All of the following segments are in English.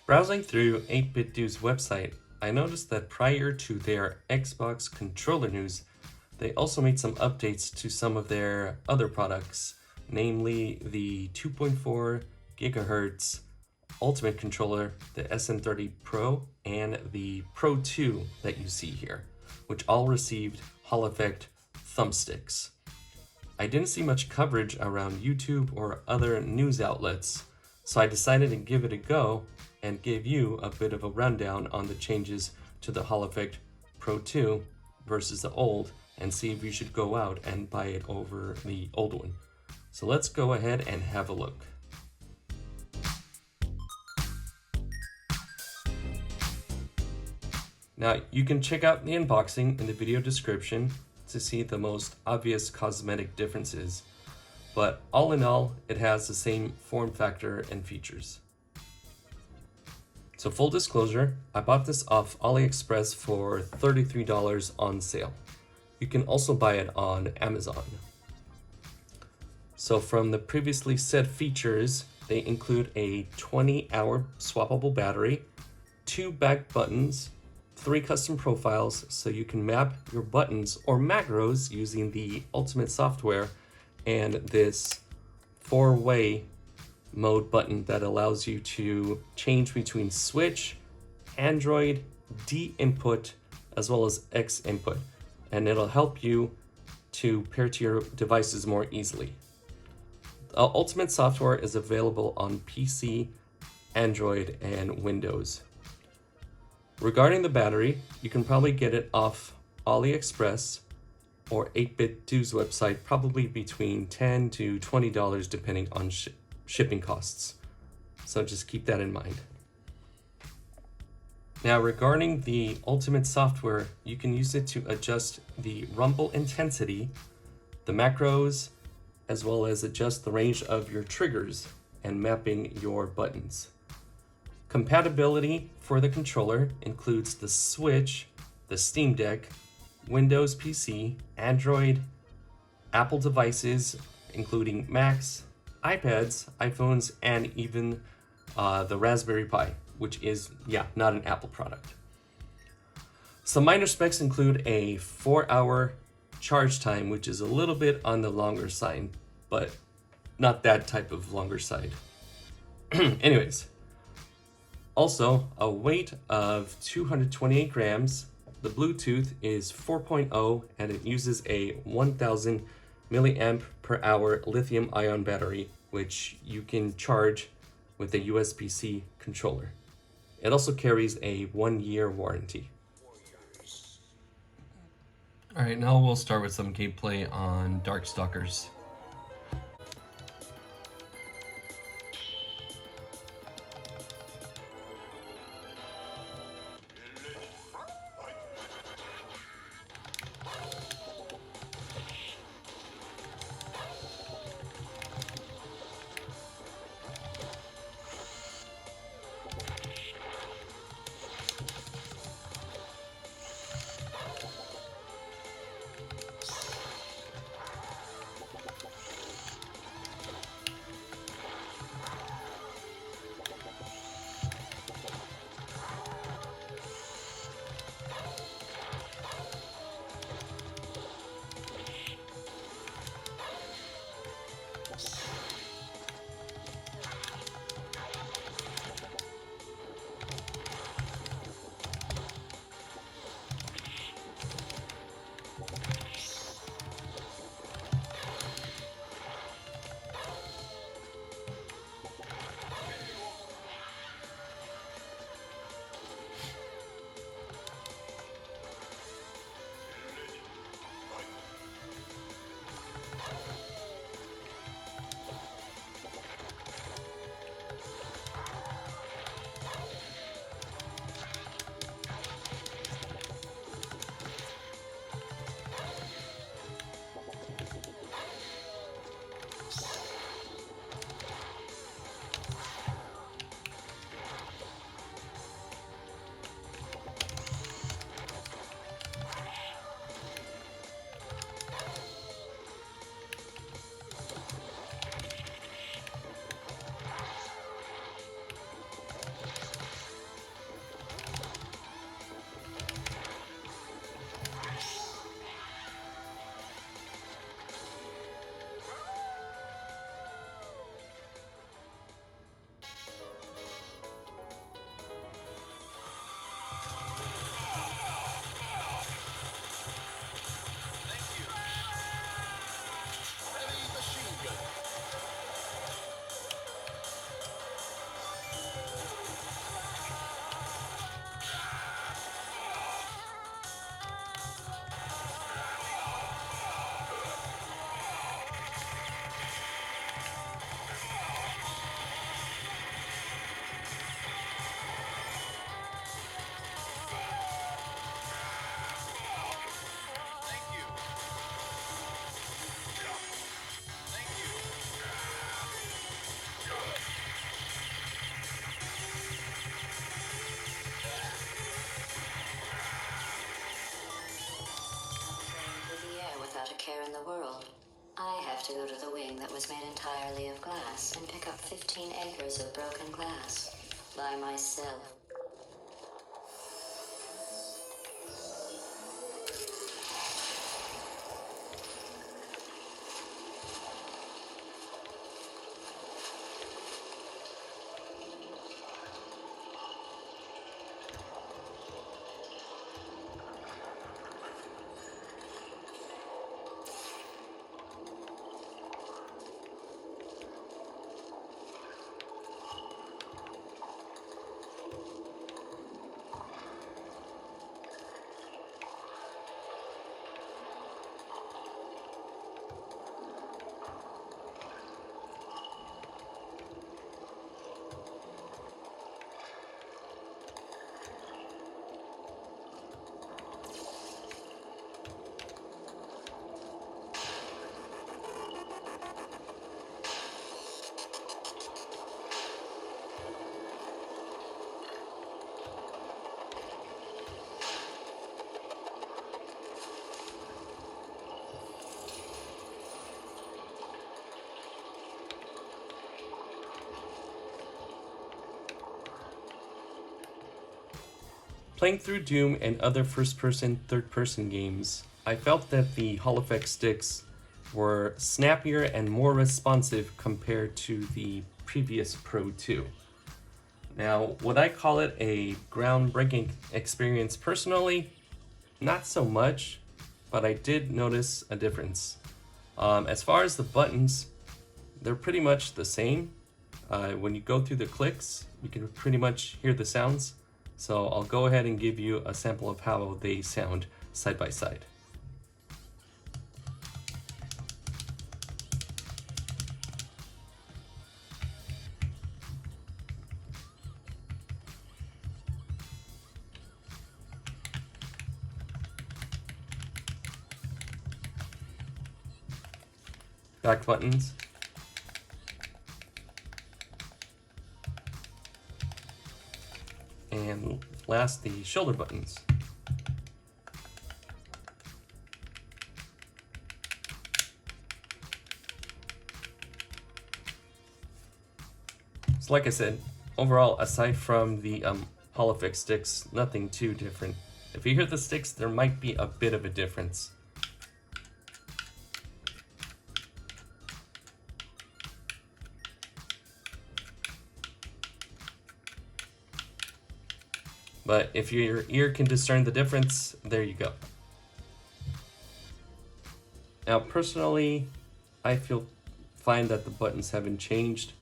Browsing through 8BitDo's website, I noticed that prior to their Xbox controller news, they also made some updates to some of their other products, namely the 2.4 gigahertz Ultimate controller, the SN30 Pro, and the Pro 2 that you see here, which all received Hall Effect thumbsticks. I didn't see much coverage around YouTube or other news outlets, so I decided to give it a go and give you a bit of a rundown on the changes to the Hall Effect Pro 2 versus the old, and see if you should go out and buy it over the old one. So let's go ahead and have a look. Now, you can check out the unboxing in the video description to see the most obvious cosmetic differences, but all in all, it has the same form factor and features. So full disclosure, I bought this off AliExpress for $33 on sale. You can also buy it on Amazon. So from the previously said features, they include a 20-hour swappable battery, 2 back buttons, 3 custom profiles so you can map your buttons or macros using the Ultimate software, and this 4-way mode button that allows you to change between switch, Android, D input, as well as X input, and it'll help you to pair to your devices more easily. Ultimate software is available on PC, Android, and Windows. Regarding the battery, you can probably get it off AliExpress or 8BitDo's website, probably between $10 to $20 depending on shipping costs. So just keep that in mind. Now, regarding the Ultimate software, you can use it to adjust the rumble intensity, the macros, as well as adjust the range of your triggers and mapping your buttons. Compatibility for the controller includes the Switch, the Steam Deck, Windows PC, Android, Apple devices, including Macs, iPads, iPhones, and even the Raspberry Pi, which is, not an Apple product. Some minor specs include a 4-hour charge time, which is a little bit on the longer side, but not that type of longer side. Anyways, also a weight of 228 grams. The Bluetooth is 4.0 and it uses a 1000 milliamp per hour lithium ion battery, which you can charge with a USB-C controller. It also carries a 1-year warranty. All right, now we'll start with some gameplay on Darkstalkers. was made entirely of glass and pick up 15 acres of broken glass by myself. Playing through Doom and other first-person, third-person games, I felt that the Hall effect sticks were snappier and more responsive compared to the previous Pro 2. Now, would I call it a groundbreaking experience personally? Not so much, but I did notice a difference. As far as the buttons, they're pretty much the same. When you go through the clicks, you can pretty much hear the sounds. So I'll go ahead and give you a sample of how they sound side by side. Back buttons. And last, the shoulder buttons. So like I said, overall, aside from the Hall effect sticks, nothing too different. If you hear the sticks, there might be a bit of a difference. But if your ear can discern the difference, there you go. Now, personally, I find that the buttons haven't changed.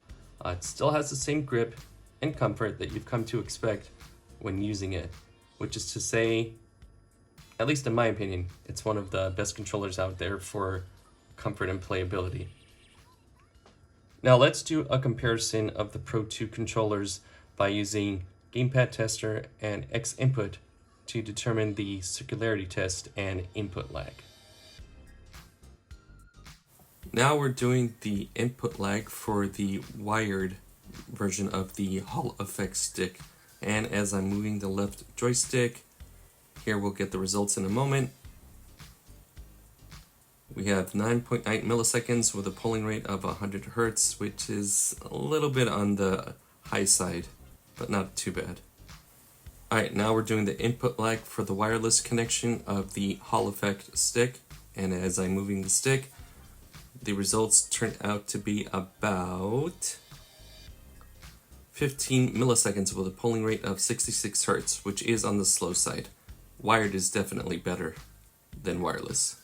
It still has the same grip and comfort that you've come to expect when using it, which is to say, at least in my opinion, it's one of the best controllers out there for comfort and playability. Now let's do a comparison of the Pro 2 controllers by using Gamepad Tester and X Input to determine the circularity test and input lag. Now we're doing the input lag for the wired version of the Hall effect stick, and as I'm moving the left joystick, here we'll get the results in a moment. We have 9.9 milliseconds with a polling rate of 100 Hertz, which is a little bit on the high side, but not too bad. Alright, now we're doing the input lag for the wireless connection of the Hall effect stick, and as I'm moving the stick, the results turn out to be about 15 milliseconds with a polling rate of 66 Hertz, which is on the slow side. Wired is definitely better than wireless.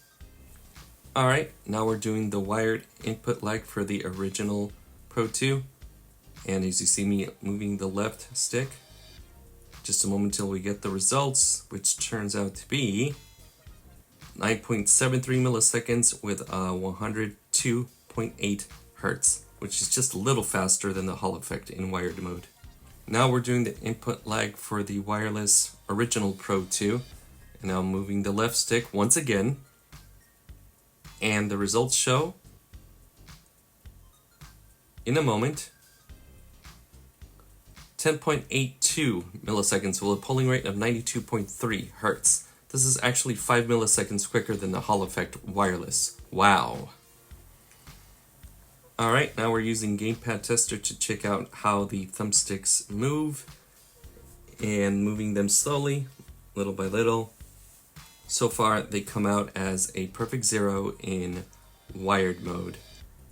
Alright, now we're doing the wired input lag for the original Pro 2. And as you see me moving the left stick, just a moment till we get the results, which turns out to be 9.73 milliseconds with 102.8 Hertz, which is just a little faster than the Hall effect in wired mode. Now we're doing the input lag for the wireless original Pro 2, and now moving the left stick once again, and the results show in a moment 10.82 milliseconds with a polling rate of 92.3 Hertz. This is actually 5 milliseconds quicker than the Hall effect wireless. Wow. Alright, now we're using Gamepad Tester to check out how the thumbsticks move, and moving them slowly, little by little. So far, they come out as a perfect 0 in wired mode.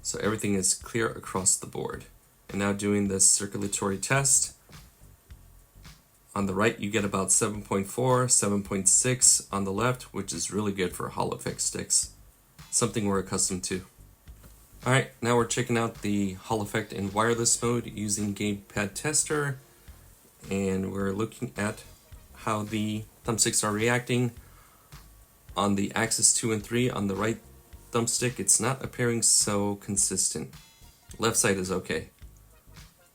So everything is clear across the board. And now doing the circulatory test. On the right, you get about 7.4, 7.6 on the left, which is really good for Hall effect sticks. Something we're accustomed to. Alright, now we're checking out the Hall effect in wireless mode using Gamepad Tester. And we're looking at how the thumbsticks are reacting. On the axis 2 and 3 on the right thumbstick, it's not appearing so consistent. Left side is okay.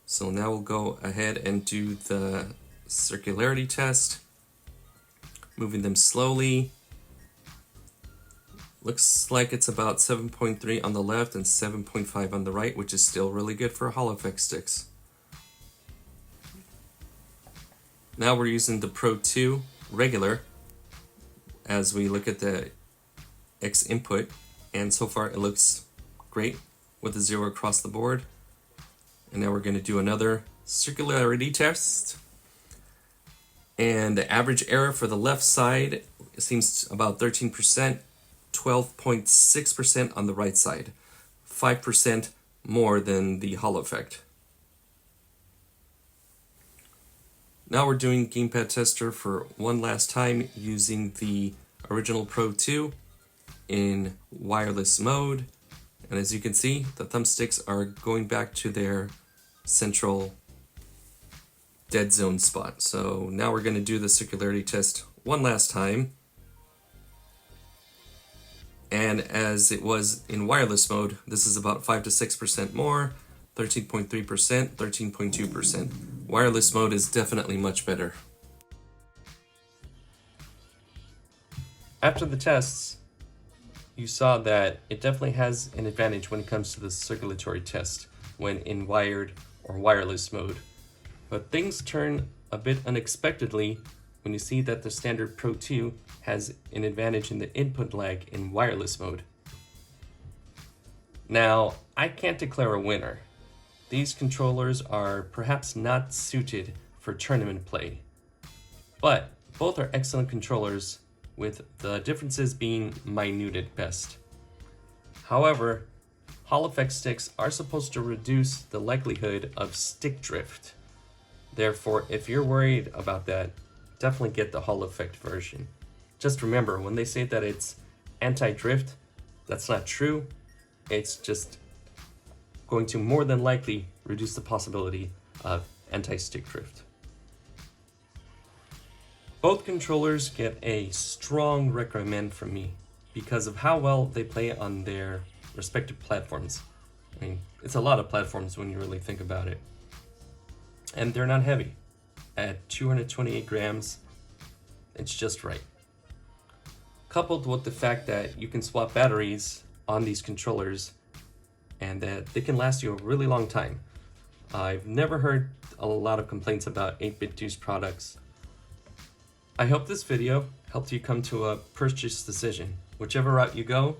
So now we'll go ahead and do the circularity test. Moving them slowly. Looks like it's about 7.3 on the left and 7.5 on the right, which is still really good for Hall effect sticks. Now we're using the Pro 2 regular as we look at the X input, and so far it looks great with a 0 across the board. And now we're going to do another circularity test. And the average error for the left side seems about 13%, 12.6% on the right side, 5% more than the Hall effect. Now we're doing Gamepad Tester for one last time using the original Pro 2 in wireless mode. And as you can see, the thumbsticks are going back to their central dead zone spot. So now we're going to do the circularity test one last time. And as it was in wireless mode, this is about 5 to 6% more, 13.3%, 13.2%. Wireless mode is definitely much better. After the tests, you saw that it definitely has an advantage when it comes to the circulatory test when in wired or wireless mode. But things turn a bit unexpectedly when you see that the standard Pro 2 has an advantage in the input lag in wireless mode. Now, I can't declare a winner. These controllers are perhaps not suited for tournament play, but both are excellent controllers, with the differences being minute at best. However, Hall effect sticks are supposed to reduce the likelihood of stick drift. Therefore, if you're worried about that, definitely get the Hall effect version. Just remember, when they say that it's anti-drift, that's not true. It's just going to more than likely reduce the possibility of anti-stick drift. Both controllers get a strong recommend from me because of how well they play on their respective platforms. I mean, it's a lot of platforms when you really think about it. And they're not heavy. At 228 grams, it's just right. Coupled with the fact that you can swap batteries on these controllers and that they can last you a really long time. I've never heard a lot of complaints about 8BitDo's products. I hope this video helped you come to a purchase decision. Whichever route you go,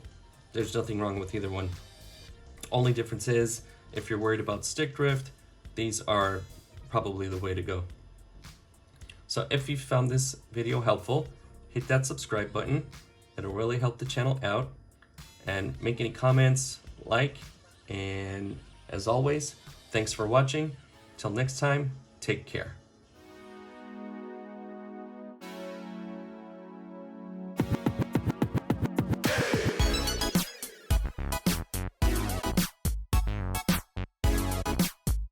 there's nothing wrong with either one. Only difference is, if you're worried about stick drift, these are probably the way to go. So if you found this video helpful, hit that subscribe button. It'll really help the channel out. And make any comments, like, and as always, thanks for watching. Till next time, take care.